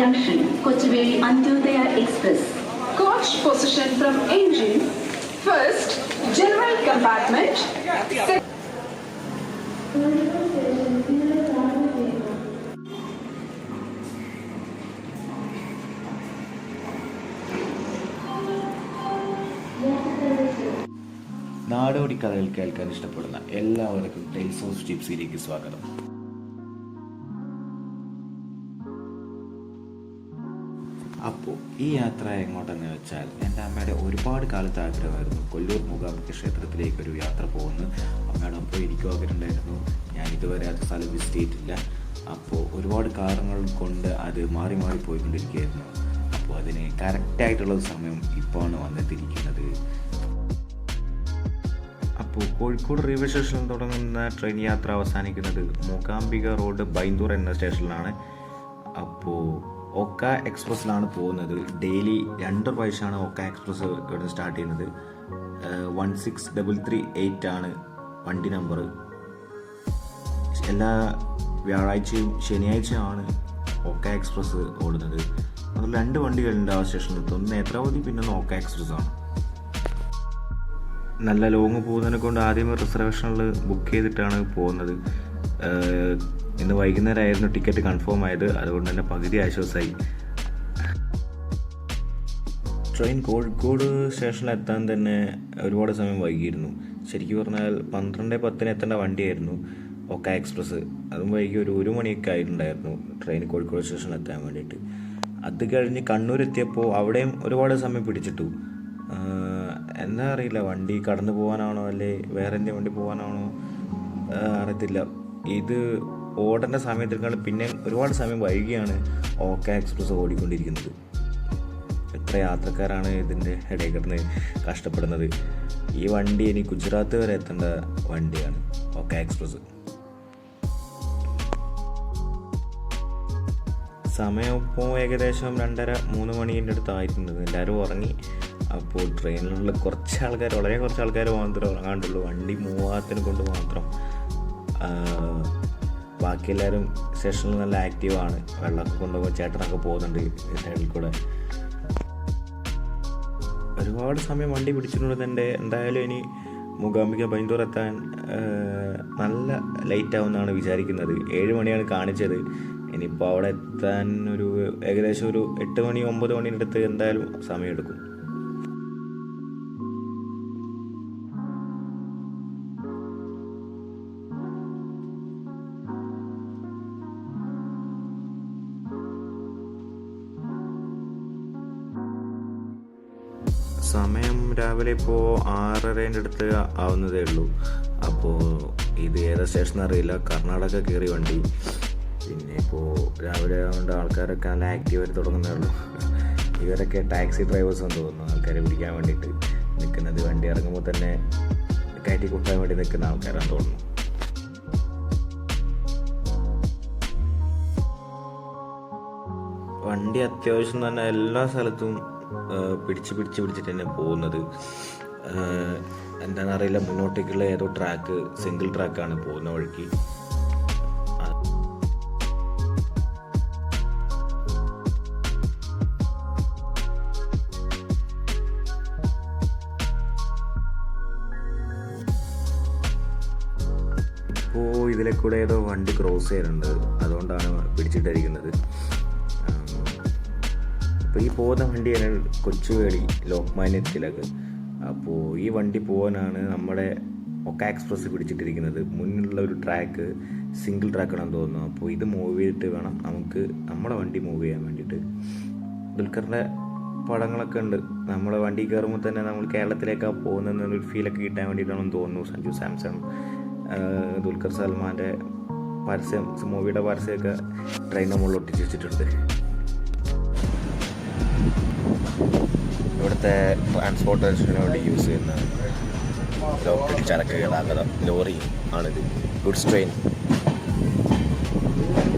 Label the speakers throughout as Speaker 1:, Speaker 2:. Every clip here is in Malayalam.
Speaker 1: Junction, Kochuveli Antyodaya Express.
Speaker 2: Coach position from engine. First, general compartment.
Speaker 3: നാടോടി കഥകൾ കേൾക്കാൻ ഇഷ്ടപ്പെടുന്ന എല്ലാവർക്കും ടെയിൽസ് ഓഫ് ജിപ്സിയിലേക്ക് സ്വാഗതം. അപ്പോൾ ഈ യാത്ര എങ്ങോട്ടെന്ന് വെച്ചാൽ എൻ്റെ അമ്മയുടെ ഒരുപാട് കാലത്ത് ആഗ്രഹമായിരുന്നു കൊല്ലൂർ മൂകാംബിക ക്ഷേത്രത്തിലേക്ക് ഒരു യാത്ര പോകുന്നു. അമ്മയുടെ ഒപ്പം എനിക്കും ആഗ്രഹമുണ്ടായിരുന്നു. ഞാൻ ഇതുവരെ അത് സ്ഥലം വിസിറ്റ് ചെയ്തിട്ടില്ല. അപ്പോൾ ഒരുപാട് കാരണങ്ങൾ കൊണ്ട് അത് മാറി മാറി പോയിക്കൊണ്ടിരിക്കുകയായിരുന്നു. അപ്പോൾ അതിന് കറക്റ്റായിട്ടുള്ള സമയം ഇപ്പോഴാണ് വന്നെത്തിയിരിക്കുന്നത്. അപ്പോൾ കോഴിക്കോട് റെയിൽവേ സ്റ്റേഷനിൽ തുടങ്ങുന്ന ട്രെയിൻ യാത്ര അവസാനിക്കുന്നത് മൂകാംബിക റോഡ് ബൈന്ദൂർ എന്ന സ്റ്റേഷനിലാണ്. അപ്പോൾ ഒക്ക എക്സ്പ്രസ്സിലാണ് പോകുന്നത്. ഡെയിലി 2 പ്രാവശ്യമാണ് ഒക്ക എക്സ്പ്രസ് ഇവിടെ സ്റ്റാർട്ട് ചെയ്യുന്നത്. 16338 ആണ് വണ്ടി നമ്പർ. എല്ലാ വ്യാഴാഴ്ചയും ശനിയാഴ്ചയാണ് ഒക്ക എക്സ്പ്രസ് ഓടുന്നത്. അതിൽ 2 വണ്ടികളുണ്ട് ആ സ്റ്റേഷനിൽ. ഒന്ന് നേത്രാവതി, പിന്നെ ഒന്ന് ഒക്ക എക്സ്പ്രസ് ആണ്. നല്ല ലോങ് പോകുന്നതിനെ കൊണ്ട് ആദ്യമേ റിസർവേഷനിൽ ബുക്ക് ചെയ്തിട്ടാണ് പോകുന്നത്. ഇന്ന് വൈകുന്നേരമായിരുന്നു ടിക്കറ്റ് കൺഫേം ആയത്. അതുകൊണ്ട് തന്നെ പകുതി ആശ്വാസമായി. ട്രെയിൻ കോഴിക്കോട് സ്റ്റേഷനിൽ എത്താൻ തന്നെ ഒരുപാട് സമയം വൈകിയിരുന്നു. ശരിക്കും പറഞ്ഞാൽ 12:10 എത്തേണ്ട വണ്ടിയായിരുന്നു ഒക്ക എക്സ്പ്രസ്. അതും വൈകി ഒരു 1 മണിയൊക്കെ ആയിട്ടുണ്ടായിരുന്നു ട്രെയിൻ കോഴിക്കോട് സ്റ്റേഷനിൽ എത്താൻ വേണ്ടിയിട്ട്. അത് കഴിഞ്ഞ് കണ്ണൂർ എത്തിയപ്പോൾ അവിടെയും ഒരുപാട് സമയം പിടിച്ചിട്ടു. എന്താ അറിയില്ല, വണ്ടി കടന്നു പോകാനാണോ അല്ലെ വേറെ എന്തെങ്കിലും വണ്ടി പോകാനാണോ അറിയത്തില്ല. ഇത് ഓടേണ്ട സമയത്തേക്കാൾ പിന്നെ ഒരുപാട് സമയം വൈകിയാണ് ഓക്ക എക്സ്പ്രസ് ഓടിക്കൊണ്ടിരിക്കുന്നത്. എത്ര യാത്രക്കാരാണ് ഇതിൻ്റെ ഇടയിൽ കിടന്ന് കഷ്ടപ്പെടുന്നത്. ഈ വണ്ടി ഇനി ഗുജറാത്ത് വരെ എത്തേണ്ട വണ്ടിയാണ് ഒക്ക എക്സ്പ്രസ്. സമയം ഇപ്പോൾ ഏകദേശം 2:30-3 മണീൻ്റെ അടുത്തായിട്ടുണ്ട്. എല്ലാവരും ഉറങ്ങി. അപ്പോൾ ട്രെയിനിലുള്ള വളരെ കുറച്ച് ആൾക്കാർ മാത്രമേ ഉറങ്ങാണ്ടുള്ളൂ. വണ്ടി മൂവാത്തിന് കൊണ്ട് മാത്രം. ബാക്കി എല്ലാവരും സ്റ്റേഷനിൽ നല്ല ആക്റ്റീവാണ്. വെള്ളമൊക്കെ കൊണ്ടുപോകുമ്പോൾ ചേട്ടനൊക്കെ പോകുന്നുണ്ട് സൈഡിൽ കൂടെ. ഒരുപാട് സമയം വണ്ടി പിടിച്ചിട്ടുണ്ട്. എന്തായാലും ഇനി മൂകാംബിക ബൈന്ദൂർ എത്താൻ നല്ല ലേറ്റ് ആവുമെന്നാണ് വിചാരിക്കുന്നത്. 7 മണിയാണ് കാണിച്ചത്. ഇനിയിപ്പോൾ അവിടെ എത്താൻ ഏകദേശം ഒരു 8 മണി 9 മണീൻ്റെ അടുത്ത് എന്തായാലും സമയമെടുക്കും. സമയം രാവിലെ ഇപ്പോൾ 6:30 അടുത്ത് ആവുന്നതേ ഉള്ളൂ. അപ്പോൾ ഇത് ഏതാ സ്റ്റേഷൻ അറിയില്ല. കർണാടക കയറി വണ്ടി. പിന്നെ ഇപ്പോൾ രാവിലെ ആയതുകൊണ്ട് ആൾക്കാരൊക്കെ നല്ല ആക്റ്റീവായിട്ട് തുടങ്ങുന്നേ ഉള്ളൂ. ഇവരൊക്കെ ടാക്സി ഡ്രൈവേഴ്സ് എന്ന് തോന്നുന്നു, ആൾക്കാരെ പിടിക്കാൻ വേണ്ടിയിട്ട് നിൽക്കുന്നത്. വണ്ടി ഇറങ്ങുമ്പോൾ തന്നെ കയറ്റി കൂട്ടാൻ വേണ്ടി നിൽക്കുന്ന ആൾക്കാരാണെന്ന് തോന്നുന്നു. വണ്ടി അത്യാവശ്യം തന്നെ എല്ലാ സ്ഥലത്തും പിടിച്ചിട്ട് തന്നെ പോകുന്നത്. എന്താണെന്നറിയില്ല, മുന്നോട്ടേക്കുള്ള ഏതോ ട്രാക്ക് സിംഗിൾ ട്രാക്കാണ് പോകുന്ന വഴിക്ക്. ഇപ്പോൾ ഇതിലെ കൂടെ ഏതോ വണ്ടി ക്രോസ് ചെയ്യാറുണ്ട്, അതുകൊണ്ടാണ് പിടിച്ചിട്ടിരിക്കുന്നത്. അപ്പോൾ ഈ പോകുന്ന വണ്ടിയാണ് കൊച്ചുവേളി ലോക്മാന്യ തിലക്. അപ്പോൾ ഈ വണ്ടി പോകാനാണ് നമ്മുടെ ഒക്ക എക്സ്പ്രസ് പിടിച്ചിട്ടിരിക്കുന്നത്. മുന്നിലുള്ള ഒരു ട്രാക്ക് സിംഗിൾ ട്രാക്കാണെന്ന് തോന്നുന്നു. അപ്പോൾ ഇത് മൂവ് ചെയ്തിട്ട് വേണം നമുക്ക് നമ്മുടെ വണ്ടി മൂവ് ചെയ്യാൻ വേണ്ടിയിട്ട്. ദുൽഖറിൻ്റെ പടങ്ങളൊക്കെ ഉണ്ട്. നമ്മുടെ വണ്ടി കയറുമ്പോൾ തന്നെ നമ്മൾ കേരളത്തിലേക്കാണ് പോകുന്നതെന്നൊരു ഫീലൊക്കെ കിട്ടാൻ വേണ്ടിയിട്ടാണെന്ന് തോന്നുന്നു. സഞ്ജു സാംസൺ, ദുൽഖർ സൽമാൻ്റെ പരസ്യം, മൂവിയുടെ പരസ്യമൊക്കെ ട്രെയിൻ നമ്മൾ ഒട്ടിച്ച് വെച്ചിട്ടുണ്ട്. ഇവിടുത്തെ ട്രാൻസ്പോർട്ടേഷന് വേണ്ടി യൂസ് ചെയ്യുന്ന ലോക്കൽ ചരക്ക് ഗതാഗതം ലോറി ആണിത്, ഗുഡ്സ് ട്രെയിൻ.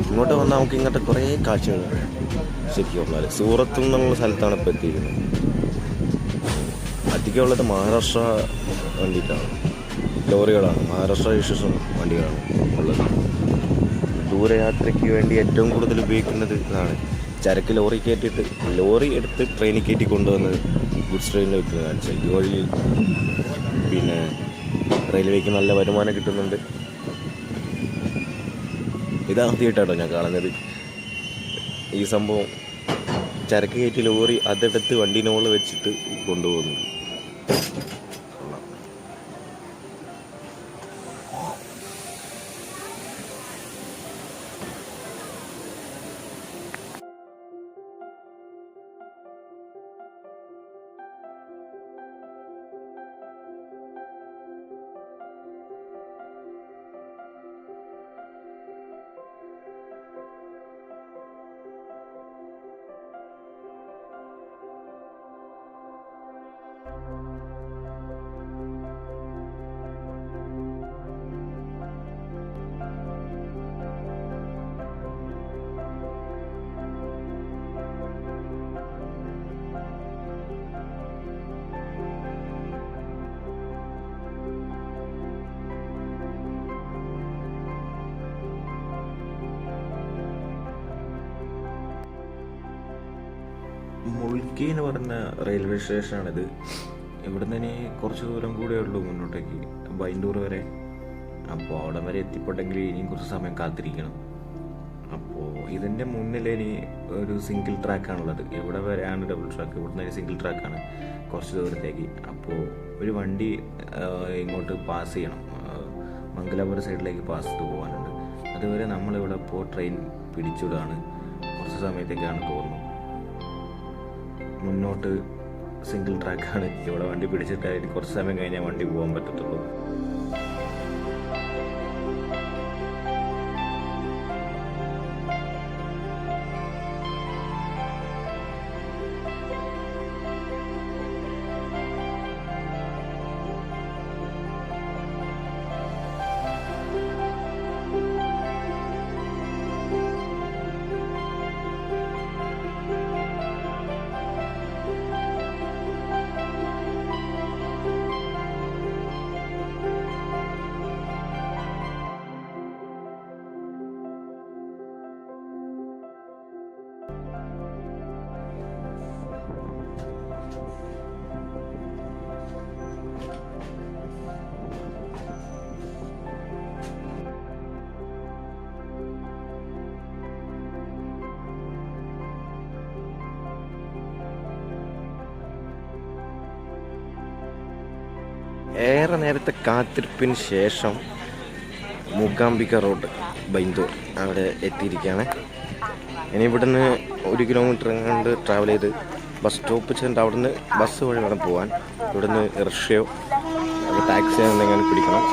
Speaker 3: ഇങ്ങോട്ട് വന്നാൽ നമുക്ക് ഇങ്ങോട്ട് കുറേ കാഴ്ചകൾ ശരിക്കും പറഞ്ഞാൽ. സൂറത്ത് എന്നുള്ള സ്ഥലത്താണ് ഇപ്പോൾ എത്തിയിരിക്കുന്നത്. അധികമുള്ളത് മഹാരാഷ്ട്ര വണ്ടിയിട്ടാണ്, ലോറികളാണ്. മഹാരാഷ്ട്ര രജിസ്ട്രേഷൻ വണ്ടികളാണ് ഉള്ളത്. ദൂരയാത്രയ്ക്ക് വേണ്ടി ഏറ്റവും കൂടുതൽ ഉപയോഗിക്കുന്നത് ഇതാണ്. ചരക്ക് ലോറി കയറ്റിയിട്ട് ലോറി എടുത്ത് ട്രെയിനിൽ കയറ്റി കൊണ്ടുവന്ന് ഗുഡ്സ് ട്രെയിനിൽ വെക്കുന്നത് കാണിച്ചാൽ ഇതുവഴി പിന്നെ റെയിൽവേക്ക് നല്ല വരുമാനം കിട്ടുന്നുണ്ട്. ഇതാദ്യമായിട്ടാണോ ഞാൻ കാണുന്നത് ഈ സംഭവം. ചരക്ക് കയറ്റി ലോറി അതെടുത്ത് വണ്ടിനോള് വെച്ചിട്ട് കൊണ്ടുപോകുന്നത്. മുൾക്കി എന്ന് പറഞ്ഞ റെയിൽവേ സ്റ്റേഷനാണിത്. ഇവിടെ നിന്ന് ഇനി കുറച്ച് ദൂരം കൂടെ ഉള്ളൂ മുന്നോട്ടേക്ക്, ബൈൻഡൂർ വരെ. അപ്പോൾ അവിടെ വരെ എത്തിപ്പെട്ടെങ്കിൽ ഇനിയും കുറച്ച് സമയം കാത്തിരിക്കണം. അപ്പോൾ ഇതിൻ്റെ മുന്നിൽ ഇനി ഒരു സിംഗിൾ ട്രാക്കാണുള്ളത്. ഇവിടെ വരെയാണ് ഡബിൾ ട്രാക്ക്, ഇവിടുന്ന് ഒരു സിംഗിൾ ട്രാക്കാണ് കുറച്ച് ദൂരത്തേക്ക്. അപ്പോൾ ഒരു വണ്ടി ഇങ്ങോട്ട് പാസ് ചെയ്യണം, മംഗലാപുരം സൈഡിലേക്ക് പാസ് ചെയ്ത് പോകാനുണ്ട്. അതുവരെ നമ്മളിവിടെ ഇപ്പോൾ ട്രെയിൻ പിടിച്ചിടുകയാണ്. കുറച്ച് സമയത്തേക്കാണ് തോന്നുന്നു. മുന്നോട്ട് സിംഗിൾ ട്രാക്കാണ്. ഇവിടെ വണ്ടി പിടിച്ചിട്ടായിട്ട് കുറച്ച് സമയം കഴിഞ്ഞാൽ വണ്ടി പോകാൻ പറ്റത്തുള്ളൂ. ഏറെ നേരത്തെ കാത്തിരിപ്പിന് ശേഷം മൂകാംബിക റോഡ് ബൈന്ദൂർ അവിടെ എത്തിയിരിക്കുകയാണ്. ഇനി ഇവിടുന്ന് 1 കിലോമീറ്റർ കണ്ട് ട്രാവൽ ചെയ്ത് ബസ് സ്റ്റോപ്പ് ചെന്നിട്ട് അവിടുന്ന് ബസ് വഴി വേണം പോകാൻ. ഇവിടുന്ന് റിക്ഷയോ ടാക്സിയോ എന്തെങ്കിലും പിടിക്കണം.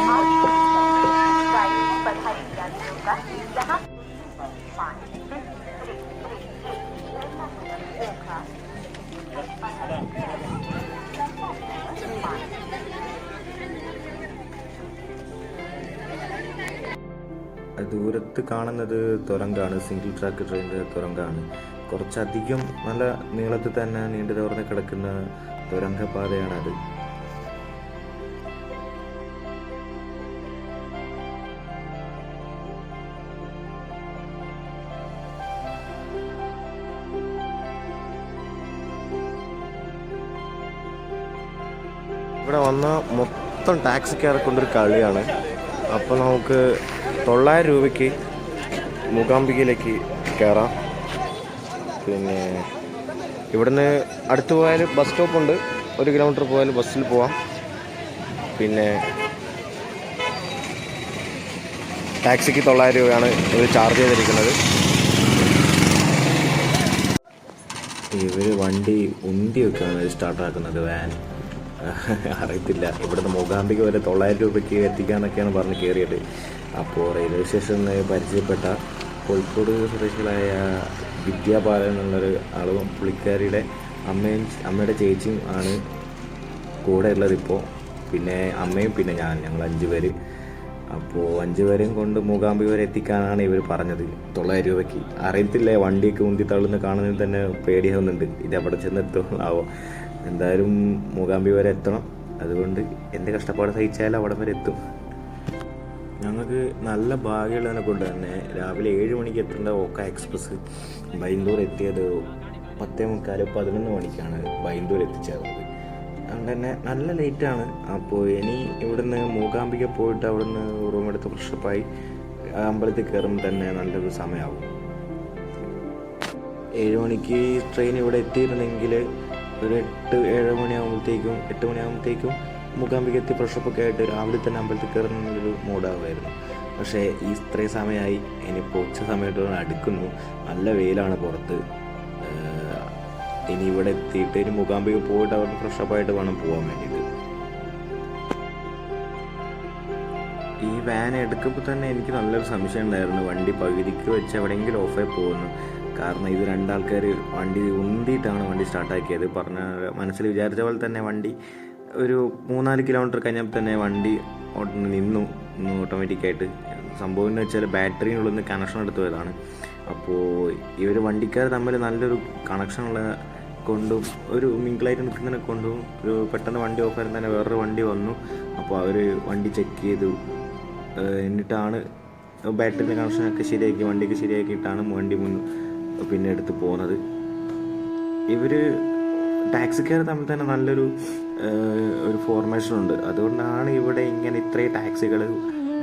Speaker 3: ദൂരത്ത് കാണുന്നത് തുരങ്കാണ്, സിംഗിൾ ട്രാക്ക് ട്രെയിനിൻ്റെ തുരങ്കാണ്. കുറച്ചധികം നല്ല നീളത്തിൽ തന്നെ നീണ്ടു തുറന്ന് കിടക്കുന്ന തുരങ്കപാതയാണത്. ഇവിടെ വന്ന മൊത്തം ടാക്സിക്കാരെ കൊണ്ടൊരു കളിയാണ്. അപ്പോൾ നമുക്ക് 900 രൂപയ്ക്ക് മൂകാംബികയിലേക്ക് കയറാം. പിന്നെ ഇവിടുന്ന് അടുത്ത് പോയാൽ ബസ് സ്റ്റോപ്പുണ്ട്, 1 കിലോമീറ്റർ പോയാൽ ബസ്സിൽ പോവാം. പിന്നെ ടാക്സിക്ക് 900 രൂപയാണ് ഇവർ ചാർജ് ചെയ്തിരിക്കുന്നത്. ഇവർ വണ്ടി ഉന്തിയൊക്കെയാണ് സ്റ്റാർട്ടാക്കുന്നത്, വാൻ. അറിയത്തില്ല, ഇവിടുന്ന് മൂകാംബിക വരെ 900 രൂപയ്ക്ക് എത്തിക്കാന്നൊക്കെയാണ് പറഞ്ഞ് കയറിയത്. അപ്പോൾ റെയിൽവേ സ്റ്റേഷനിൽ പരിചയപ്പെട്ട കോഴിക്കോട് സ്വദേശികളായ വിദ്യാപാലൻ എന്നുള്ളൊരു ആളും പുള്ളിക്കാരിയുടെ അമ്മയുടെ ചേച്ചിയും ആണ് കൂടെ ഉള്ളത് ഇപ്പോൾ. പിന്നെ അമ്മയും പിന്നെ ഞങ്ങൾ 5 പേര്. അപ്പോൾ 5 പേരെയും കൊണ്ട് മൂകാംബിക വരെ എത്തിക്കാനാണ് ഇവർ പറഞ്ഞത് 900 രൂപയ്ക്ക്. അറിയത്തില്ല, വണ്ടിയൊക്കെ ഉന്തി തള്ളുന്ന കാണുന്നതിൽ തന്നെ പേടിയാവുന്നുണ്ട്, ഇത് എവിടെ ചെന്നെത്തുമാവോ. എന്തായാലും മൂകാംബിക വരെ എത്തണം. അതുകൊണ്ട് എന്ത് കഷ്ടപ്പാട് സഹിച്ചാലും അവിടെ വരെ എത്തും. ഞങ്ങൾക്ക് നല്ല ഭാഗ്യമുള്ളതിനെ കൊണ്ട് തന്നെ രാവിലെ 7 മണിക്ക് എത്തേണ്ട ഓക്ക എക്സ്പ്രസ് ബൈന്ദൂർ എത്തിയത് 10:45 മണിക്കാണ് ബൈന്ദൂർ എത്തിച്ചേർന്നത്. അതുകൊണ്ട് തന്നെ നല്ല ലേറ്റാണ്. അപ്പോൾ ഇനി ഇവിടുന്ന് മൂകാംബിക പോയിട്ട് അവിടുന്ന് റൂമെടുത്ത് ഫ്രഷപ്പായി അമ്പലത്തിൽ കയറുമ്പോൾ തന്നെ നല്ലൊരു സമയമാവും. 7 മണിക്ക് ട്രെയിൻ ഇവിടെ എത്തിയിരുന്നെങ്കിൽ ഒരു 8 മണിയാകുമ്പോഴത്തേക്കും മൂകാംബിക എത്തി ഫ്രഷപ്പൊക്കെ ആയിട്ട് രാവിലെ തന്നെ അമ്പലത്തിൽ കയറുന്നൊരു മൂഡാകുമായിരുന്നു. പക്ഷേ ഇത്രയും സമയമായി, ഇനിയിപ്പോൾ ഉച്ച സമയത്തോടെ അടുക്കുന്നു. നല്ല വെയിലാണ് പുറത്ത്. ഇനി ഇവിടെ എത്തിയിട്ട് ഇനി മൂകാംബിക പോയിട്ട് അവിടെ ഫ്രഷപ്പായിട്ട് വേണം പോകാൻ വേണ്ടിയിട്ട്. ഈ വാൻ എടുക്കുമ്പോൾ തന്നെ എനിക്ക് നല്ലൊരു സംശയം ഉണ്ടായിരുന്നു, വണ്ടി പകുതിക്ക് വെച്ച് എവിടെയെങ്കിലും ഓഫായി പോകുന്നു. കാരണം ഇത് രണ്ടാൾക്കാർ വണ്ടി ഉന്തിയിട്ടാണ് വണ്ടി സ്റ്റാർട്ടാക്കിയത്. മനസ്സിൽ വിചാരിച്ച പോലെ തന്നെ വണ്ടി ഒരു 3-4 കിലോമീറ്റർ കഴിഞ്ഞപ്പോൾ തന്നെ വണ്ടി നിന്നു ഓട്ടോമാറ്റിക്കായിട്ട്. സംഭവം എന്ന് വെച്ചാൽ ബാറ്ററിയിനുള്ളിൽ നിന്ന് കണക്ഷൻ എടുത്തു പോയതാണ്. അപ്പോൾ ഇവർ വണ്ടിക്കാർ തമ്മിൽ നല്ലൊരു കണക്ഷനുള്ള കൊണ്ടും ഒരു മിങ്കിളായിട്ട് നിൽക്കുന്നതിനെ കൊണ്ടും ഒരു പെട്ടെന്ന് വണ്ടി ഓഫായിരുന്നു തന്നെ വേറൊരു വണ്ടി വന്നു. അപ്പോൾ അവർ വണ്ടി ചെക്ക് ചെയ്തു, എന്നിട്ടാണ് ബാറ്ററിൻ്റെ കണക്ഷനൊക്കെ ശരിയാക്കി വണ്ടിക്ക് ശരിയാക്കിയിട്ടാണ് വണ്ടി പിന്നെ എടുത്ത് പോകുന്നത്. ഇവർ ടാക്സിക്കാർ തമ്മിൽ തന്നെ നല്ലൊരു ഫോർമേഷനുണ്ട്. അതുകൊണ്ടാണ് ഇവിടെ ഇങ്ങനെ ഇത്രയും ടാക്സികൾ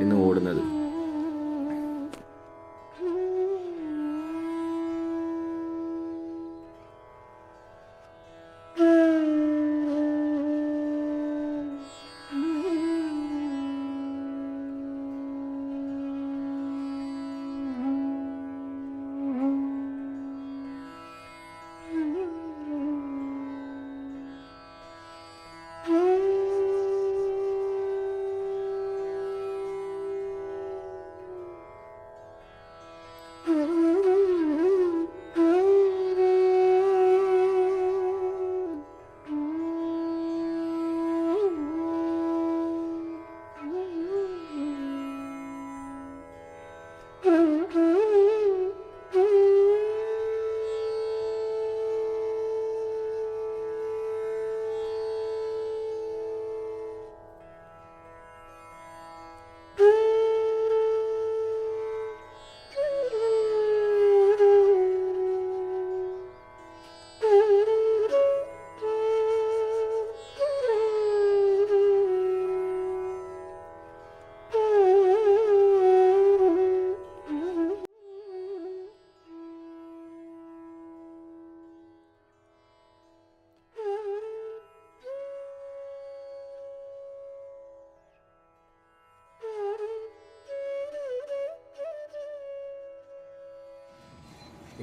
Speaker 3: ഇന്ന് ഓടുന്നത്.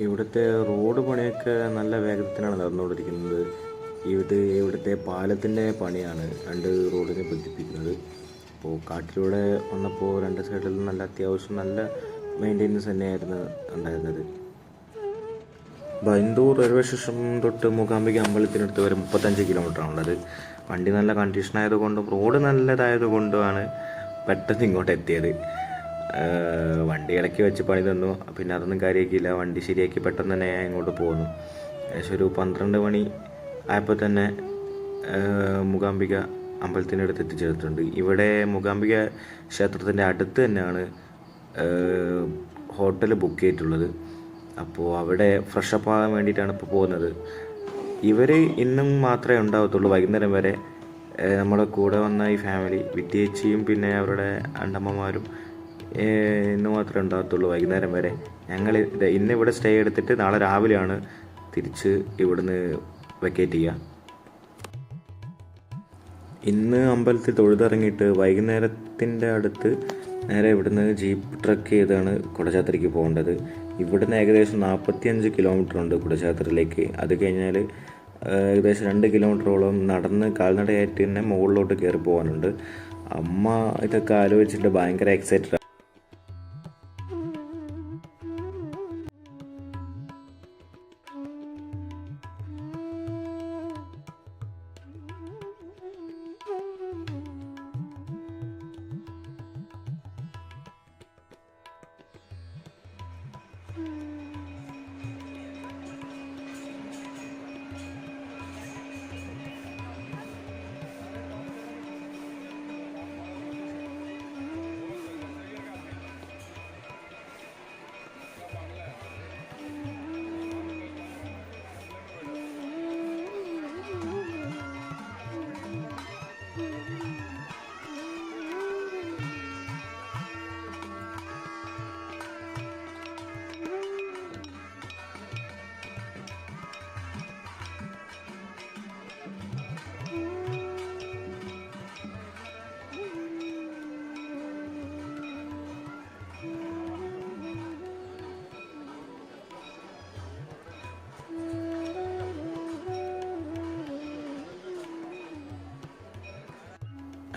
Speaker 3: ഇവിടുത്തെ റോഡ് പണിയൊക്കെ നല്ല വേഗത്തിലാണ് നടന്നുകൊണ്ടിരിക്കുന്നത്. ഇവിടുത്തെ പാലത്തിൻ്റെ പണിയാണ് 2 റോഡിനെ ബന്ധിപ്പിക്കുന്നത്. അപ്പോൾ കാട്ടിലൂടെ വന്നപ്പോൾ 2 സൈഡിലും നല്ല അത്യാവശ്യം നല്ല മെയിൻ്റെനൻസ് തന്നെയായിരുന്നു ഉണ്ടായിരുന്നത്. ബൈന്ദൂർ റെയിൽവേ സ്റ്റേഷൻ തൊട്ട് മൂകാംബിക അമ്പലത്തിനടുത്ത് വരെ 35 കിലോമീറ്ററാണുള്ളത്. വണ്ടി നല്ല കണ്ടീഷൻ ആയതുകൊണ്ടും റോഡ് നല്ലതായതുകൊണ്ടുമാണ് പെട്ടെന്ന് ഇങ്ങോട്ട് എത്തിയത്. വണ്ടി ഇടയ്ക്ക് വെച്ച് പണി തന്നു, പിന്നെ അതൊന്നും കാര്യമാക്കിയില്ല. വണ്ടി ശരിയാക്കി പെട്ടെന്ന് തന്നെ ഇങ്ങോട്ട് പോന്നു. ഏകദേശം ഒരു 12 മണി ആയപ്പോൾ തന്നെ മൂകാംബിക അമ്പലത്തിനടുത്ത് എത്തിച്ചേർത്തിട്ടുണ്ട്. ഇവിടെ മൂകാംബിക ക്ഷേത്രത്തിൻ്റെ അടുത്ത് തന്നെയാണ് ഹോട്ടൽ ബുക്ക് ചെയ്തിട്ടുള്ളത്. അപ്പോൾ അവിടെ ഫ്രഷപ്പ് ആകാൻ വേണ്ടിയിട്ടാണ് ഇപ്പോൾ പോകുന്നത്. ഇവർ ഇന്നും മാത്രമേ ഉണ്ടാകത്തുള്ളൂ വൈകുന്നേരം വരെ. നമ്മുടെ കൂടെ വന്ന ഈ ഫാമിലി വിദ്യേച്ചിയും പിന്നെ അവരുടെ അണ്ടമ്മമാരും ഇന്ന് മാത്രമേ ഉണ്ടാകത്തുള്ളൂ വൈകുന്നേരം വരെ. ഞങ്ങൾ ഇന്ന് ഇവിടെ സ്റ്റേ എടുത്തിട്ട് നാളെ രാവിലെയാണ് തിരിച്ച് ഇവിടുന്ന് വെക്കേറ്റ് ചെയ്യുക. ഇന്ന് അമ്പലത്തിൽ തൊഴുതിറങ്ങിയിട്ട് വൈകുന്നേരത്തിൻ്റെ അടുത്ത് നേരെ ഇവിടുന്ന് ജീപ്പ് ട്രക്ക് ചെയ്താണ് കുടജാത്രയ്ക്ക് പോകേണ്ടത്. ഇവിടുന്ന് ഏകദേശം 45 കിലോമീറ്റർ ഉണ്ട് കുടജാത്രയിലേക്ക്. അത് കഴിഞ്ഞാൽ ഏകദേശം 2 കിലോമീറ്ററോളം നടന്ന് കാൽനടയായിട്ട് തന്നെ മുകളിലോട്ട് കയറി പോകാനുണ്ട്. അമ്മ ഇതൊക്കെ ആലോചിച്ചിട്ട് ഭയങ്കര എക്സൈറ്റഡ്.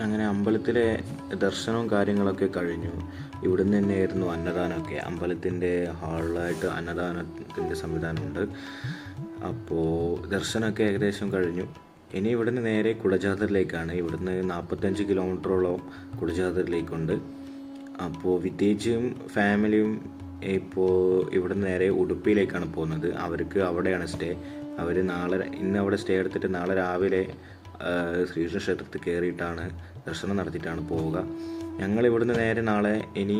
Speaker 3: അങ്ങനെ അമ്പലത്തിലെ ദർശനവും കാര്യങ്ങളൊക്കെ കഴിഞ്ഞു. ഇവിടുന്ന് തന്നെയായിരുന്നു അന്നദാനമൊക്കെ. അമ്പലത്തിൻ്റെ ഹാളിലായിട്ട് അന്നദാനത്തിൻ്റെ സംവിധാനമുണ്ട്. അപ്പോൾ ദർശനമൊക്കെ ഏകദേശം കഴിഞ്ഞു. ഇനി ഇവിടുന്ന് നേരെ കുടജാദ്രിയിലേക്കാണ്. ഇവിടുന്ന് 45 കിലോമീറ്ററോളം കുടജാദ്രിയിലേക്കുണ്ട്. അപ്പോൾ വിത്തേജും ഫാമിലിയും ഇപ്പോൾ ഇവിടുന്ന് നേരെ ഉടുപ്പിയിലേക്കാണ് പോകുന്നത്. അവർക്ക് അവിടെയാണ് സ്റ്റേ. അവർ ഇന്ന് അവിടെ സ്റ്റേ എടുത്തിട്ട് നാളെ രാവിലെ ശ്രീകൃഷ്ണ ക്ഷേത്രത്തിൽ കയറിയിട്ടാണ് ദർശനം നടത്തിയിട്ടാണ് പോവുക. ഞങ്ങൾ ഇവിടുന്ന് നേരെ നാളെ ഇനി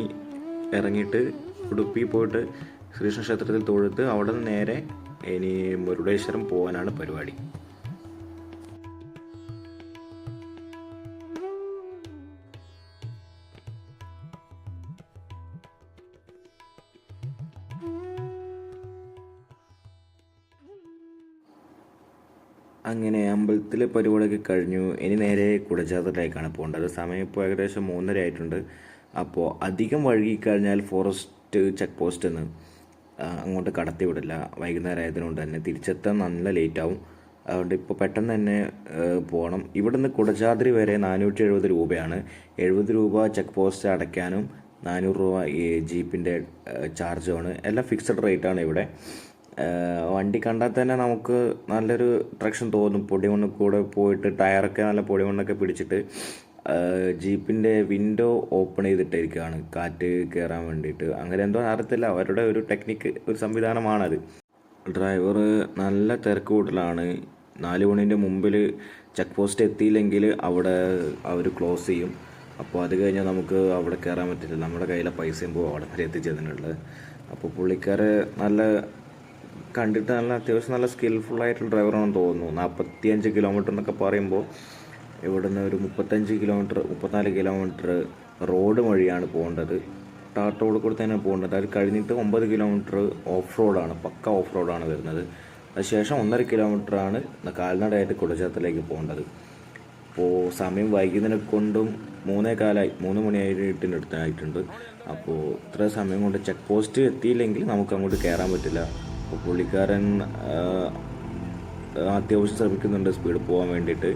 Speaker 3: ഇറങ്ങിയിട്ട് ഉടുപ്പി പോയിട്ട് ശ്രീകൃഷ്ണ ക്ഷേത്രത്തിൽ തൊഴുത്ത് അവിടെ നിന്ന് നേരെ ഇനി മുരുടേശ്വരം പോകാനാണ് പരിപാടി. അങ്ങനെ അമ്പലത്തിലെ പരിപാടിയൊക്കെ കഴിഞ്ഞു. ഇനി നേരെ കുടജാദ്രിയിലേക്കാണ് പോകേണ്ടത്. സമയം ഇപ്പോൾ ഏകദേശം 3:30 ആയിട്ടുണ്ട്. അപ്പോൾ അധികം വഴുകിക്കഴിഞ്ഞാൽ ഫോറസ്റ്റ് ചെക്ക് പോസ്റ്റ് നിന്ന് അങ്ങോട്ട് കടത്തി വിടില്ല. വൈകുന്നേരം ആയതുകൊണ്ട് തന്നെ തിരിച്ചെത്താൻ നല്ല ലേറ്റ് ആവും. അതുകൊണ്ട് ഇപ്പോൾ പെട്ടെന്ന് തന്നെ പോകണം. ഇവിടുന്ന് കുടജാദ്രി വരെ 470 രൂപയാണ്. 70 രൂപ ചെക്ക് പോസ്റ്റ് അടയ്ക്കാനും 400 രൂപ ഈ ജീപ്പിൻ്റെ ചാർജുമാണ്. എല്ലാം ഫിക്സഡ് റേറ്റാണ് ഇവിടെ. വണ്ടി കണ്ടാൽ തന്നെ നമുക്ക് നല്ലൊരു ട്രക്ഷൻ തോന്നും. പൊടിമണ്ണ് കൂടെ പോയിട്ട് ടയറൊക്കെ നല്ല പൊടിമണ്ണൊക്കെ പിടിച്ചിട്ട് ജീപ്പിൻ്റെ വിൻഡോ ഓപ്പൺ ചെയ്തിട്ടിരിക്കുകയാണ് കാറ്റ് കയറാൻ വേണ്ടിയിട്ട്. അങ്ങനെ എന്തോ അറിയത്തില്ല, അവരുടെ ഒരു ടെക്നിക്ക്, ഒരു സംവിധാനമാണത്. ഡ്രൈവർ നല്ല തിരക്ക് കൂട്ടലാണ്. 4 മണിൻ്റെ മുമ്പിൽ ചെക്ക് പോസ്റ്റ് എത്തിയില്ലെങ്കിൽ അവിടെ അവർ ക്ലോസ് ചെയ്യും. അപ്പോൾ അത് കഴിഞ്ഞാൽ നമുക്ക് അവിടെ കയറാൻ പറ്റില്ല. നമ്മുടെ കയ്യിലെ പൈസയും പോകും അവിടെ വരെ എത്തിച്ചതിനുള്ളത്. അപ്പോൾ പുള്ളിക്കാരെ കണ്ടിട്ട് അത്യാവശ്യം നല്ല സ്കിൽഫുള്ളായിട്ടുള്ള ഡ്രൈവറാണെന്ന് തോന്നുന്നു. 45 കിലോമീറ്റർ എന്നൊക്കെ പറയുമ്പോൾ ഇവിടുന്ന് ഒരു 34 കിലോമീറ്റർ റോഡ് വഴിയാണ് പോകേണ്ടത്. ടാർ റോഡ് കൂടെ തന്നെ പോകേണ്ടത്. അത് കഴിഞ്ഞിട്ട് 9 കിലോമീറ്റർ ഓഫ് റോഡാണ്, പക്ക ഓഫ് റോഡാണ് വരുന്നത്. അതിനുശേഷം 1.5 കിലോമീറ്ററാണ് കാൽനടയായിട്ട് കുടജാദ്രിയിലേക്ക് പോകേണ്ടത്. അപ്പോൾ സമയം വൈകുന്നതിനെ കൊണ്ടും 3 മണിയായിട്ടിൻ്റെ അടുത്തായിട്ടുണ്ട്. അപ്പോൾ ഇത്ര സമയം കൊണ്ട് ചെക്ക് പോസ്റ്റ് എത്തിയില്ലെങ്കിൽ നമുക്ക് അങ്ങോട്ട് കയറാൻ പറ്റില്ല. അപ്പോൾ പുള്ളിക്കാരൻ അത്യാവശ്യം ശ്രമിക്കുന്നുണ്ട് സ്പീഡ് പോകാൻ വേണ്ടിയിട്ട്.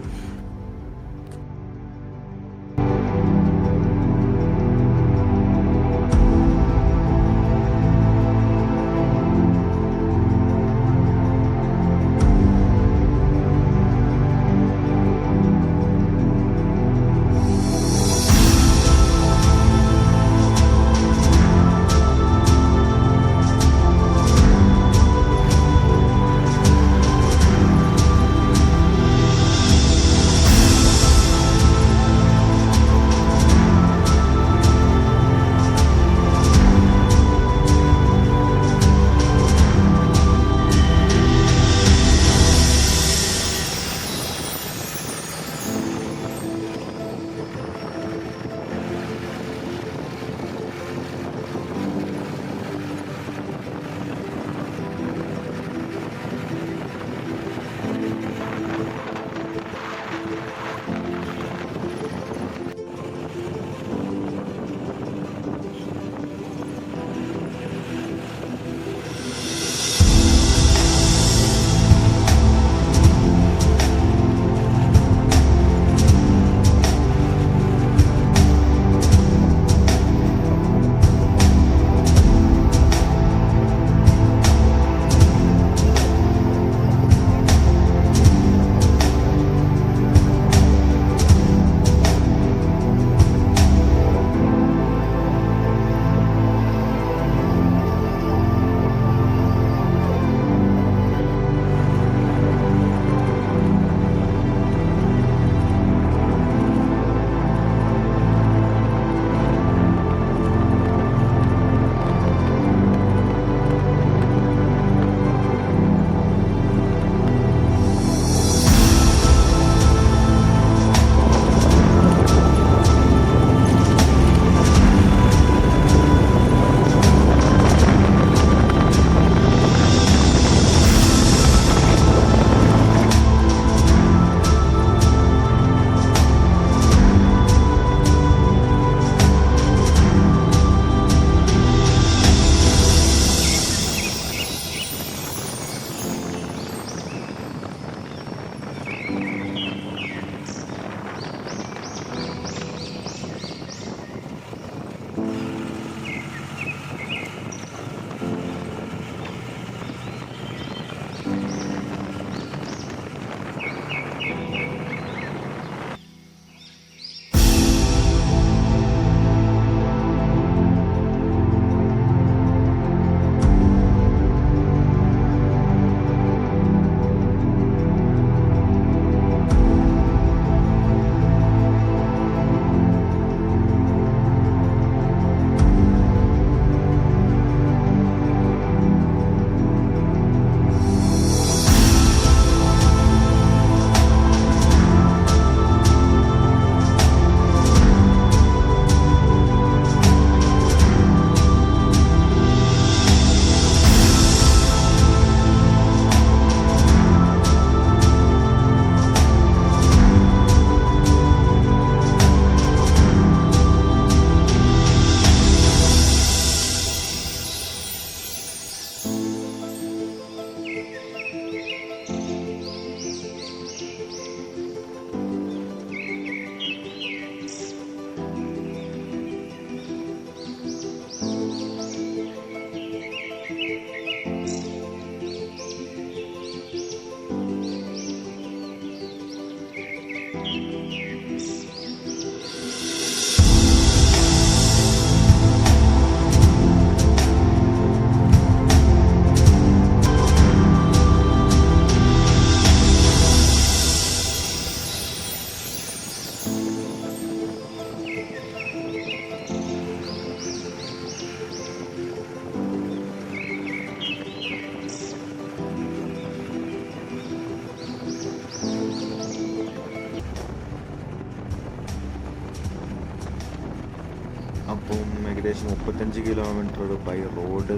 Speaker 3: ഏകദേശം 35 കിലോമീറ്റർ ബൈ റോഡ്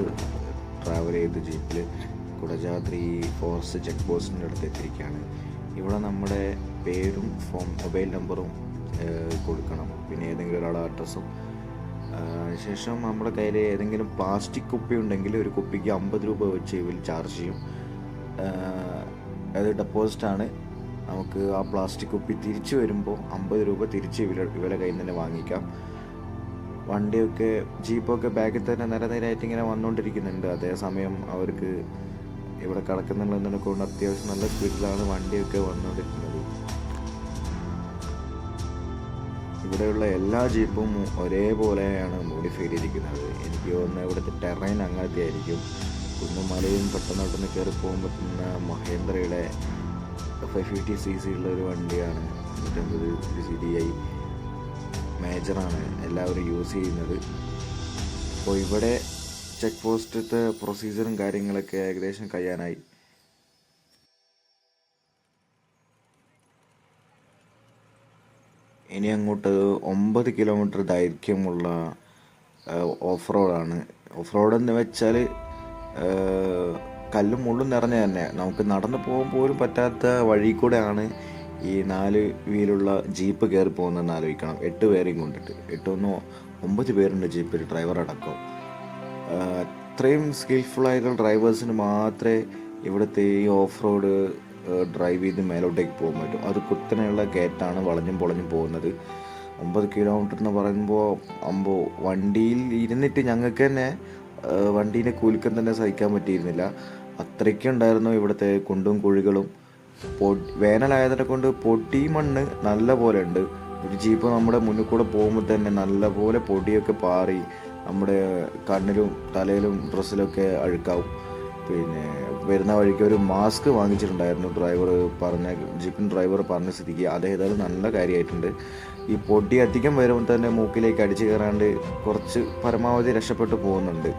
Speaker 3: ട്രാവൽ ചെയ്ത് ജീപ്പിൽ കുടജാദ്രി ഫോറസ്റ്റ് ചെക്ക് പോസ്റ്റിൻ്റെ അടുത്ത് എത്തിയിരിക്കുകയാണ്. ഇവിടെ നമ്മുടെ പേരും മൊബൈൽ നമ്പറും കൊടുക്കണം, പിന്നെ ഏതെങ്കിലും ഒരാളുടെ അഡ്രസ്സും. അതിനുശേഷം നമ്മുടെ കയ്യിൽ ഏതെങ്കിലും പ്ലാസ്റ്റിക് കുപ്പി ഉണ്ടെങ്കിൽ ഒരു കുപ്പിക്ക് 50 രൂപ വെച്ച് ഇവർ ചാർജ് ചെയ്യും. അത് ഡെപ്പോസിറ്റാണ്. നമുക്ക് ആ പ്ലാസ്റ്റിക് കുപ്പി തിരിച്ചു വരുമ്പോൾ 50 രൂപ തിരിച്ച് ഇവരെ കയ്യിൽ നിന്ന് വാങ്ങിക്കാം. വണ്ടിയൊക്കെ ജീപ്പൊക്കെ ബാക്കിൽ തന്നെ നിരനിരയായിട്ട് ഇങ്ങനെ വന്നുകൊണ്ടിരിക്കുന്നുണ്ട്. അതേസമയം അവർക്ക് ഇവിടെ കിടക്കുന്നുണ്ടെന്നതിനെ കൊണ്ട് അത്യാവശ്യം നല്ല സ്പീഡിലാണ് വണ്ടിയൊക്കെ വന്നുകൊണ്ടിരിക്കുന്നത്. ഇവിടെയുള്ള എല്ലാ ജീപ്പും ഒരേപോലെയാണ് മോഡിഫൈ ചെയ്തിരിക്കുന്നത്. എനിക്ക് തോന്നുന്നത് ഇവിടുത്തെ ടെറൈൻ അങ്ങനത്തെ ആയിരിക്കും. കുന്നും മലയും പെട്ടെന്ന് കയറി പോകാൻ പറ്റുന്ന മഹേന്ദ്രയുടെ 550 cc ഉള്ള ഒരു വണ്ടിയാണ്. 150 CDI മേജറാണ് എല്ലാവരും യൂസ് ചെയ്യുന്നത്. അപ്പോൾ ഇവിടെ ചെക്ക് പോസ്റ്റത്തെ പ്രൊസീജിയറും കാര്യങ്ങളൊക്കെ ഏകദേശം കഴിയാനായി. ഇനി അങ്ങോട്ട് 9 കിലോമീറ്റർ ദൈർഘ്യമുള്ള ഓഫ് റോഡാണ്. ഓഫ് റോഡ് എന്ന് വെച്ചാൽ കല്ലും മുള്ളും നിറഞ്ഞ തന്നെ നമുക്ക് നടന്നു പോകാൻ പോലും പറ്റാത്ത വഴി കൂടെയാണ് ഈ 4 വീലുള്ള ജീപ്പ് കയറി പോകുന്നതെന്ന് ആലോചിക്കണം. 8 പേരെയും കൊണ്ടിട്ട് 9 പേരുണ്ട് ജീപ്പിൽ, ഡ്രൈവർ അടക്കം. അത്രയും സ്കിൽഫുള്ളായിട്ടുള്ള ഡ്രൈവേഴ്സിന് മാത്രമേ ഇവിടുത്തെ ഈ ഓഫ് റോഡ് ഡ്രൈവ് ചെയ്ത് മേലോട്ടേക്ക് പോകാൻ പറ്റും. അത് കുത്തനെയുള്ള ഗേറ്റാണ്, വളഞ്ഞും പൊളഞ്ഞും പോകുന്നത്. 9 കിലോമീറ്റർ എന്ന് പറയുമ്പോൾ വണ്ടിയിൽ ഇരുന്നിട്ട് ഞങ്ങൾക്ക് തന്നെ വണ്ടീൻ്റെ കുലുക്കം തന്നെ സഹിക്കാൻ പറ്റിയിരുന്നില്ല. അത്രയ്ക്കുണ്ടായിരുന്നു ഇവിടുത്തെ കുണ്ടും കുഴികളും. വേനലായതിനെ കൊണ്ട് പൊടി മണ്ണ് നല്ല പോലെ ഉണ്ട്. ഒരു ജീപ്പ് നമ്മുടെ മുന്നിൽ കൂടെ പോകുമ്പോൾ തന്നെ നല്ല പോലെ പൊടിയൊക്കെ പാറി നമ്മുടെ കണ്ണിലും തലയിലും ഡ്രസ്സിലൊക്കെ അഴുക്കാവും. പിന്നെ വരുന്ന വഴിക്ക് ഒരു മാസ്ക് വാങ്ങിച്ചിട്ടുണ്ടായിരുന്നു ജീപ്പിൻ ഡ്രൈവർ പറഞ്ഞ സ്ഥിതിക്ക്. അത് ഏതായാലും നല്ല കാര്യമായിട്ടുണ്ട്. ഈ പൊടി അധികം വരുമ്പോൾ തന്നെ മൂക്കിലേക്ക് അടിച്ചു കയറാണ്ട് കുറച്ച് പരമാവധി രക്ഷപ്പെട്ടു പോകുന്നുണ്ട്.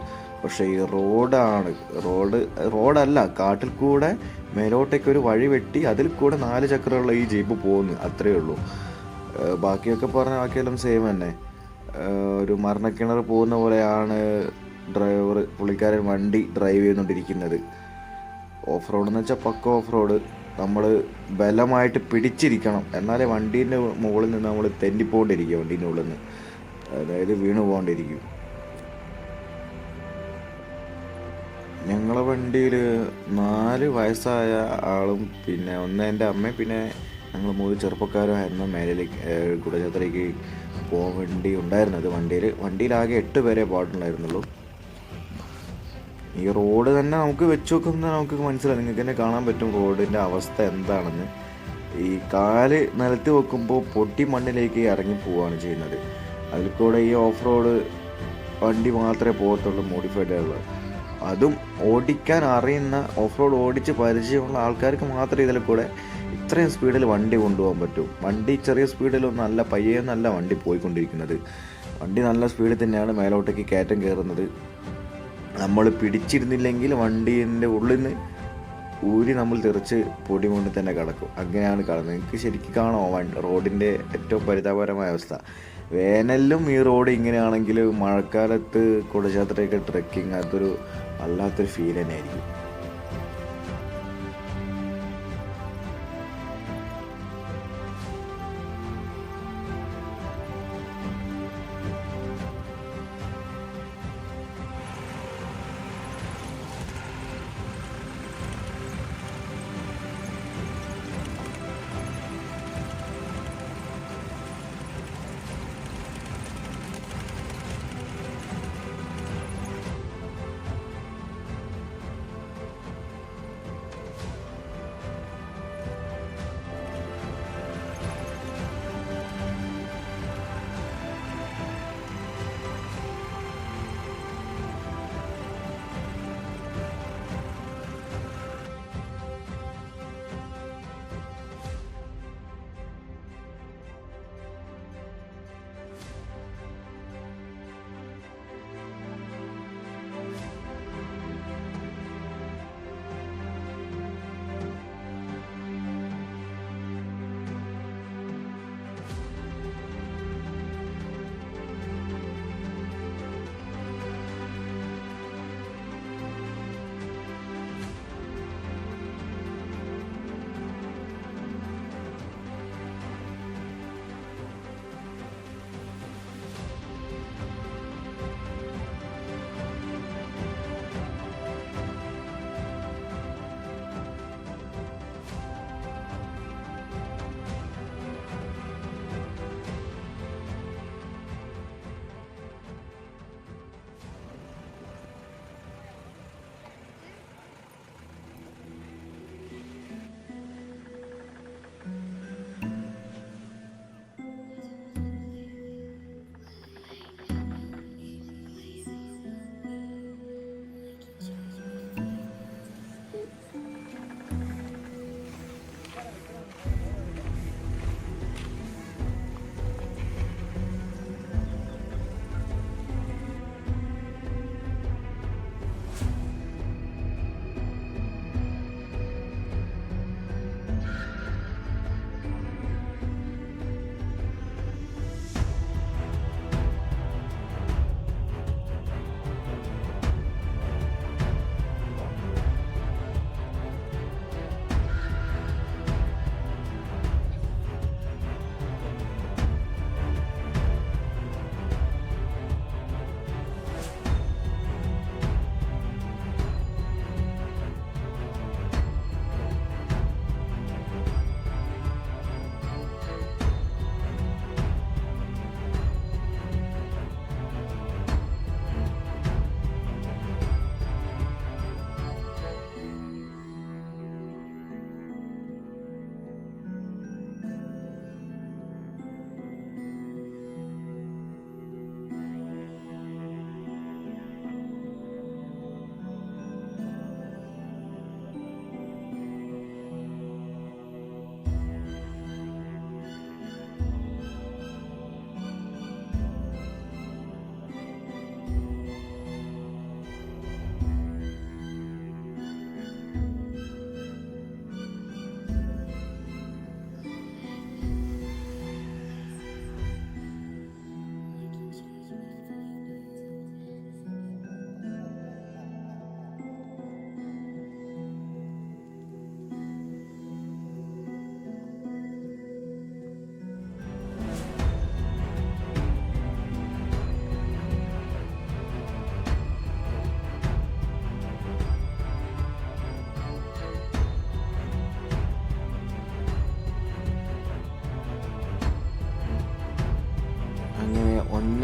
Speaker 3: പക്ഷേ ഈ റോഡല്ല, കാട്ടിൽ കൂടെ മേലോട്ടേക്ക് ഒരു വഴി വെട്ടി അതിൽ കൂടെ 4 ചക്രമുള്ള ഈ ജീപ്പ് പോകുന്നു, അത്രയേ ഉള്ളൂ. ബാക്കിയെല്ലാം സെയിം തന്നെ. ഒരു മരണക്കിണർ പോകുന്ന പോലെയാണ് പുള്ളിക്കാരൻ വണ്ടി ഡ്രൈവ് ചെയ്തുകൊണ്ടിരിക്കുന്നത്. ഓഫ് റോഡ് എന്ന് വെച്ചാൽ പക്ക ഓഫ് റോഡ്. നമ്മൾ ബലമായിട്ട് പിടിച്ചിരിക്കണം, എന്നാലേ വണ്ടീൻ്റെ മുകളിൽ നിന്ന് നമ്മൾ തെന്നിപ്പോണ്ടിരിക്കും. വണ്ടീൻ്റെ ഉള്ളിൽ നിന്ന് അതായത് വീണു പോകൊണ്ടിരിക്കും. ഞങ്ങളെ വണ്ടിയിൽ 4 വയസ്സായ ആളും പിന്നെ ഒന്ന് എൻ്റെ അമ്മയും പിന്നെ ഞങ്ങൾ 3 ചെറുപ്പക്കാരുമായിരുന്നു മേലേക്ക് കുടജാത്രയ്ക്ക് പോകാൻ വേണ്ടി ഉണ്ടായിരുന്നത്. വണ്ടിയിലാകെ 8 പേരെ പാടുണ്ടായിരുന്നുള്ളൂ. ഈ റോഡ് തന്നെ നമുക്ക് വെച്ച് നോക്കുന്നത് നമുക്ക് മനസ്സിലാവും, നിങ്ങൾക്ക് തന്നെ കാണാൻ പറ്റും റോഡിൻ്റെ അവസ്ഥ എന്താണെന്ന്. ഈ കാല് നിലത്ത് വെക്കുമ്പോൾ പൊട്ടി മണ്ണിലേക്ക് ഇറങ്ങി പോവുകയാണ് ചെയ്യുന്നത്. അതിൽ കൂടെ ഈ ഓഫ് റോഡ് വണ്ടി മാത്രമേ പോകത്തുള്ളൂ, മോഡിഫൈഡ് ആയിട്ടുള്ള. അതും ഓടിക്കാൻ അറിയുന്ന, ഓഫ് റോഡ് ഓടിച്ച് പരിചയമുള്ള ആൾക്കാർക്ക് മാത്രമേ ഇതിൽ കൂടെ ഇത്രയും സ്പീഡിൽ വണ്ടി കൊണ്ടുപോകാൻ പറ്റും. വണ്ടി ചെറിയ സ്പീഡിലൊന്നും നല്ല പയ്യെന്നല്ല വണ്ടി പോയിക്കൊണ്ടിരിക്കുന്നത്. വണ്ടി നല്ല സ്പീഡിൽ തന്നെയാണ് മേലോട്ടേക്ക് കയറ്റം കയറുന്നത്. നമ്മൾ പിടിച്ചിരുന്നില്ലെങ്കിൽ വണ്ടീൻ്റെ ഉള്ളിൽ നിന്ന് ഊരി നമ്മൾ തെറിച്ച് പൊടി കൊണ്ട് തന്നെ കിടക്കും. അങ്ങനെയാണ് കാണുന്നത്. എനിക്ക് ശരിക്കും കാണാം റോഡിൻ്റെ ഏറ്റവും പരിതാപകരമായ അവസ്ഥ. വേനലിലും ഈ റോഡ് ഇങ്ങനെയാണെങ്കിൽ മഴക്കാലത്ത് കുടജാത്രയൊക്കെ ട്രെക്കിങ് അതൊരു വല്ലാത്തൊരു ഫീൽ തന്നെയായിരിക്കും.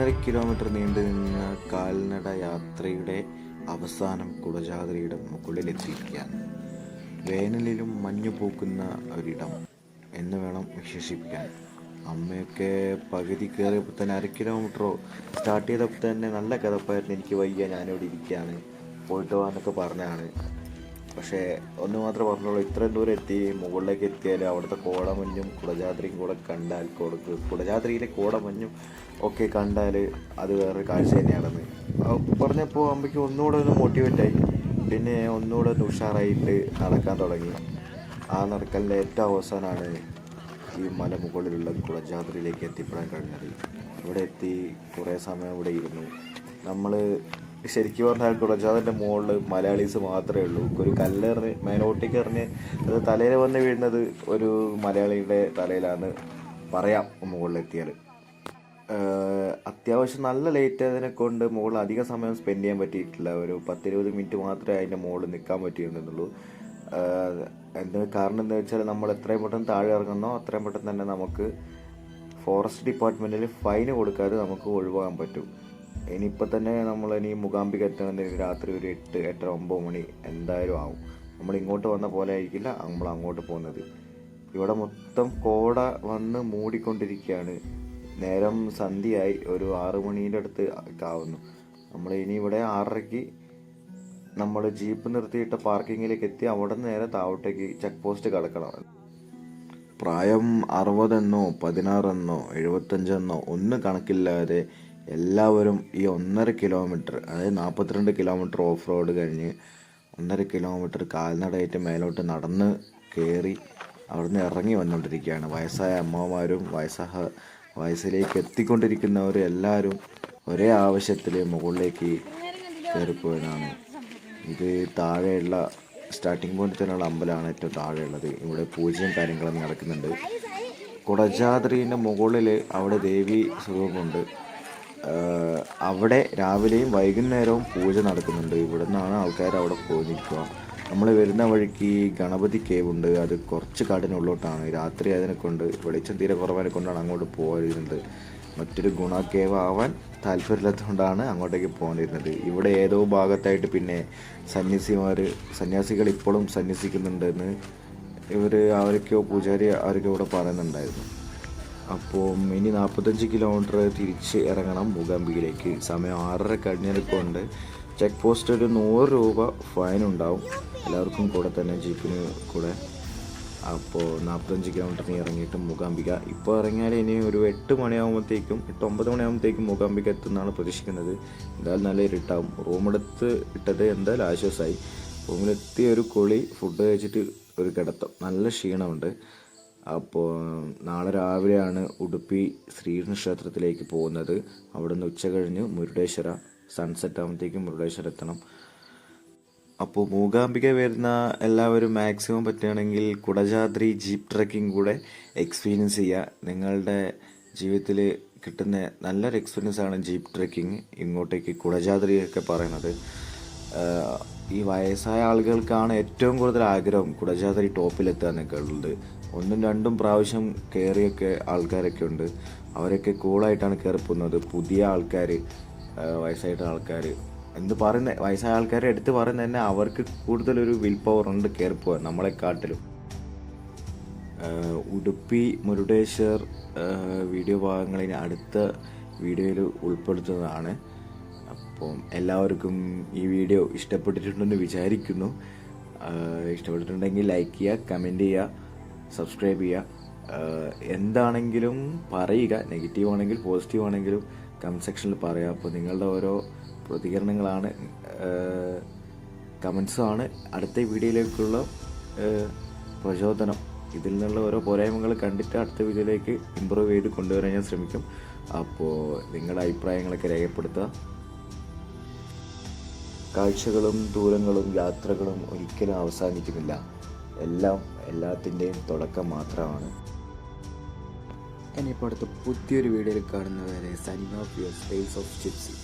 Speaker 3: 1.5 കിലോമീറ്റർ നീണ്ടു നിന്ന കാൽനട യാത്രയുടെ അവസാനം കുടജാദ്രിയുടെ മുകളിലെത്തിയിരിക്കുകയാണ്. വേനലിലും മഞ്ഞു പൂക്കുന്ന ഒരിടം എന്ന് വേണം വിശേഷിപ്പിക്കാൻ. അമ്മയൊക്കെ പകുതി കയറിയപ്പോൾ തന്നെ 1/2 കിലോമീറ്ററോ സ്റ്റാർട്ട് ചെയ്തപ്പോൾ തന്നെ നല്ല കിതപ്പായിരുന്നു. എനിക്ക് വയ്യ, ഞാനിവിടെ ഇരിക്കുകയാണ്, പോയിട്ട് പോകാമെന്നൊക്കെ പറഞ്ഞാണ്. പക്ഷേ ഒന്ന് മാത്രമേ പറഞ്ഞുള്ളൂ, ഇത്രയും ദൂരം എത്തി, മുകളിലേക്ക് എത്തിയാൽ അവിടുത്തെ കോടമഞ്ഞും കുടജാദ്രിയും കൂടെ കണ്ടാൽ കുടജാദ്രിയിലെ കോടമഞ്ഞും ഒക്കെ കണ്ടാൽ അത് വേറൊരു കാഴ്ച തന്നെയാണെന്ന് പറഞ്ഞപ്പോൾ അമ്മയ്ക്ക് ഒന്നുകൂടെ ഒന്ന് മോട്ടിവേറ്റായി. പിന്നെ ഒന്നുകൂടെ ഒന്ന് ഉഷാറായിട്ട് നടക്കാൻ തുടങ്ങി. ആ നടക്കലിൻ്റെ ഏറ്റവും അവസാനമാണ് ഈ മലമുകളിലുള്ള കുടജാദ്രിയിലേക്ക് എത്തിപ്പെടാൻ കഴിഞ്ഞത്. ഇവിടെ എത്തി കുറേ സമയം ഇവിടെ ഇരുന്നു. നമ്മൾ ശരിക്കും പറഞ്ഞാൽ കുടജാദ്രിൻ്റെ മുകളിൽ മലയാളീസ് മാത്രമേ ഉള്ളൂ. ഒരു കല്ലെറിഞ്ഞ് മേലോട്ടേക്ക് എറിഞ്ഞ് അത് തലയിൽ വന്ന് വീഴുന്നത് ഒരു മലയാളിയുടെ തലയിലാന്ന് പറയാം. മുകളിലെത്തിയാൽ അത്യാവശ്യം നല്ല ലേറ്റ് ആയതിനെ കൊണ്ട് മുകളിൽ അധിക സമയം സ്പെൻഡ് ചെയ്യാൻ പറ്റിയിട്ടില്ല. ഒരു 10-20 മിനിറ്റ് മാത്രമേ അതിൻ്റെ മുകളിൽ നിൽക്കാൻ പറ്റിയിരുന്നുള്ളൂ. കാരണം എന്താ വെച്ചാൽ നമ്മൾ എത്രയും പെട്ടെന്ന് താഴെ ഇറങ്ങുന്നോ അത്രയും പെട്ടെന്ന് തന്നെ നമുക്ക് ഫോറസ്റ്റ് ഡിപ്പാർട്ട്മെൻറ്റിൽ ഫൈന് കൊടുക്കാതെ നമുക്ക് ഒഴിവാക്കാൻ പറ്റും. ഇനിയിപ്പോൾ തന്നെ ഇനി മൂകാംബിക എത്തണമെങ്കിൽ രാത്രി ഒരു 8-8:30-9 മണി എന്തായാലും ആവും. നമ്മൾ ഇങ്ങോട്ട് വന്ന പോലെ ആയിരിക്കില്ല നമ്മൾ അങ്ങോട്ട് പോകുന്നത്. ഇവിടെ മൊത്തം കോട വന്ന് മൂടിക്കൊണ്ടിരിക്കുകയാണ്. നേരം സന്ധ്യയായി, ഒരു 6 മണീൻ്റെ അടുത്ത് ആവുന്നു. നമ്മൾ ഇനി ഇവിടെ 6:30-ക്ക് നമ്മൾ ജീപ്പ് നിർത്തിയിട്ട പാർക്കിങ്ങിലേക്ക് എത്തി അവിടെ നിന്ന് നേരെ താഴോട്ടേക്ക് ചെക്ക് പോസ്റ്റ് കടക്കണം. പ്രായം 60 എന്നോ 16 എന്നോ 75 എന്നോ ഒന്നും കണക്കില്ലാതെ എല്ലാവരും ഈ 1.5 കിലോമീറ്റർ, അതായത് 42 കിലോമീറ്റർ ഓഫ് റോഡ് കഴിഞ്ഞ് 1.5 കിലോമീറ്റർ കാൽനടയായിട്ട് മേലോട്ട് നടന്ന് കയറി അവിടുന്ന് ഇറങ്ങി വന്നുകൊണ്ടിരിക്കുകയാണ്. വയസ്സായ അമ്മമാരും വയസ്സിലേക്ക് എത്തിക്കൊണ്ടിരിക്കുന്നവരും എല്ലാവരും ഒരേ ആവശ്യത്തിൽ മുകളിലേക്ക് കയറിപ്പോയതാണ്. ഇത് താഴെയുള്ള സ്റ്റാർട്ടിംഗ് പോയിന്റ് തന്നെയുള്ള അമ്പലമാണ് ഏറ്റവും താഴെയുള്ളത്. ഇവിടെ പൂജയും കാര്യങ്ങളും നടക്കുന്നുണ്ട്. കുടജാദ്രിൻ്റെ മുകളിൽ അവിടെ ദേവി സ്വരൂപമുണ്ട്. അവിടെ രാവിലെയും വൈകുന്നേരവും പൂജ നടക്കുന്നുണ്ട്. ഇവിടെ നിന്നാണ് ആൾക്കാർ അവിടെ പോയിരിക്കുക. നമ്മൾ വരുന്ന വഴിക്ക് ഗണപതി കേവ് ഉണ്ട്. അത് കുറച്ച് കാടിനുള്ളിലോട്ടാണ്. രാത്രി അതിനെ കൊണ്ട് വെളിച്ചം തീരെ കുറവാനെ കൊണ്ടാണ് അങ്ങോട്ട് പോയിരുന്നത്. മറ്റൊരു ഗുണ കേവ് ആവാൻ താല്പര്യമില്ലാത്തതുകൊണ്ടാണ് അങ്ങോട്ടേക്ക് പോകാനിരുന്നത്. ഇവിടെ ഏതോ ഭാഗത്തായിട്ട് പിന്നെ സന്യാസികൾ ഇപ്പോഴും സന്യസിക്കുന്നുണ്ടെന്ന് അവരൊക്കെയോ പൂജാരി അവരൊക്കെ ഇവിടെ പറയുന്നുണ്ടായിരുന്നു. അപ്പോൾ ഇനി 45 കിലോമീറ്റർ തിരിച്ച് ഇറങ്ങണം മൂകാംബികയിലേക്ക്. സമയം 6:30 കഴിഞ്ഞതുകൊണ്ട് ചെക്ക് പോസ്റ്റ് ഒരു 100 രൂപ ഫൈൻ ഉണ്ടാവും എല്ലാവർക്കും കൂടെ തന്നെ, ജീപ്പിന് കൂടെ. അപ്പോൾ 45 കിലോമീറ്ററിന് ഇറങ്ങിയിട്ട് മൂകാംബിക ഇപ്പോൾ ഇറങ്ങിയാൽ ഇനി ഒരു 8 മണിയാകുമ്പോഴത്തേക്കും 8-9 മണിയാകുമ്പോഴത്തേക്കും മൂകാംബിക എത്തുന്നതാണ് പ്രതീക്ഷിക്കുന്നത്. എന്തായാലും നല്ല ഇരുട്ടാവും. റൂമെടുത്ത് ഇട്ടത് എന്തായാലും ആശ്വാസമായി. റൂമിലെത്തി ഒരു കുളി, ഫുഡ് കഴിച്ചിട്ട് ഒരു കിടത്തം. നല്ല ക്ഷീണമുണ്ട്. അപ്പോൾ നാളെ രാവിലെയാണ് ഉടുപ്പി ശ്രീകൃഷ്ണ ക്ഷേത്രത്തിലേക്ക് പോകുന്നത്. അവിടെ നിന്ന് ഉച്ച കഴിഞ്ഞ് മുരുടേശ്വര സൺസെറ്റ് ആകുമ്പോഴത്തേക്കും മുരുടേശ്വര എത്തണം. അപ്പോൾ മൂകാംബിക വരുന്ന എല്ലാവരും മാക്സിമം പറ്റുകയാണെങ്കിൽ കുടജാദ്രി ജീപ്പ് ട്രക്കിംഗ് കൂടെ എക്സ്പീരിയൻസ് ചെയ്യുക. നിങ്ങളുടെ ജീവിതത്തിൽ കിട്ടുന്ന നല്ലൊരു എക്സ്പീരിയൻസ് ആണ് ജീപ്പ് ട്രക്കിങ്. ഇങ്ങോട്ടേക്ക് കുടജാദ്രിയൊക്കെ പറയുന്നത് ഈ വയസ്സായ ആളുകൾക്കാണ് ഏറ്റവും കൂടുതൽ ആഗ്രഹം കുടജാദ്രി ടോപ്പിലെത്തുക എന്നൊക്കെ ഉള്ളത്. 1-2 പ്രാവശ്യം കയറിയൊക്കെ ആൾക്കാരൊക്കെ ഉണ്ട്. അവരൊക്കെ കൂളായിട്ടാണ് കയറിപ്പോകുന്നത്. പുതിയ ആൾക്കാർ, വയസ്സായിട്ട് ആൾക്കാർ വയസ്സായ ആൾക്കാരെ എടുത്ത് പറയുന്നത് തന്നെ അവർക്ക് കൂടുതലൊരു വിൽ പവർ ഉണ്ട് കയറിപ്പോകാൻ നമ്മളെക്കാട്ടിലും. ഉടുപ്പി മുരുടേശ്വർ വീഡിയോ ഭാഗങ്ങളിന് അടുത്ത വീഡിയോയിൽ ഉൾപ്പെടുത്തുന്നതാണ്. അപ്പം എല്ലാവർക്കും ഈ വീഡിയോ ഇഷ്ടപ്പെട്ടിട്ടുണ്ടെന്ന് വിചാരിക്കുന്നു. ഇഷ്ടപ്പെട്ടിട്ടുണ്ടെങ്കിൽ ലൈക്ക് ചെയ്യുക, കമൻറ്റ് ചെയ്യുക, സബ്സ്ക്രൈബ് ചെയ്യുക. എന്താണെങ്കിലും പറയുക, നെഗറ്റീവ് ആണെങ്കിൽ പോസിറ്റീവ് ആണെങ്കിലും കമൻറ്റ് സെക്ഷനിൽ പറയുക. അപ്പോൾ നിങ്ങളുടെ ഓരോ പ്രതികരണങ്ങളാണ്, കമൻസുമാണ് അടുത്ത വീഡിയോയിലേക്കുള്ള പ്രചോദനം. ഇതിൽ നിന്നുള്ള ഓരോ പോരായ്മകൾ കണ്ടിട്ട് അടുത്ത വീഡിയോയിലേക്ക് ഇമ്പ്രൂവ് ചെയ്ത് കൊണ്ടുവരാൻ ഞാൻ ശ്രമിക്കും. അപ്പോൾ നിങ്ങളുടെ അഭിപ്രായങ്ങളൊക്കെ രേഖപ്പെടുത്തുക. കാഴ്ചകളും ദൂരങ്ങളും യാത്രകളും ഒരിക്കലും അവസാനിക്കുന്നില്ല. എല്ലാത്തിൻ്റെയും തുടക്കം മാത്രമാണ്. ഇനിയിപ്പോൾ അടുത്ത പുതിയൊരു വീഡിയോയിൽ കാണുന്നവരെ signing off your space of gypsy.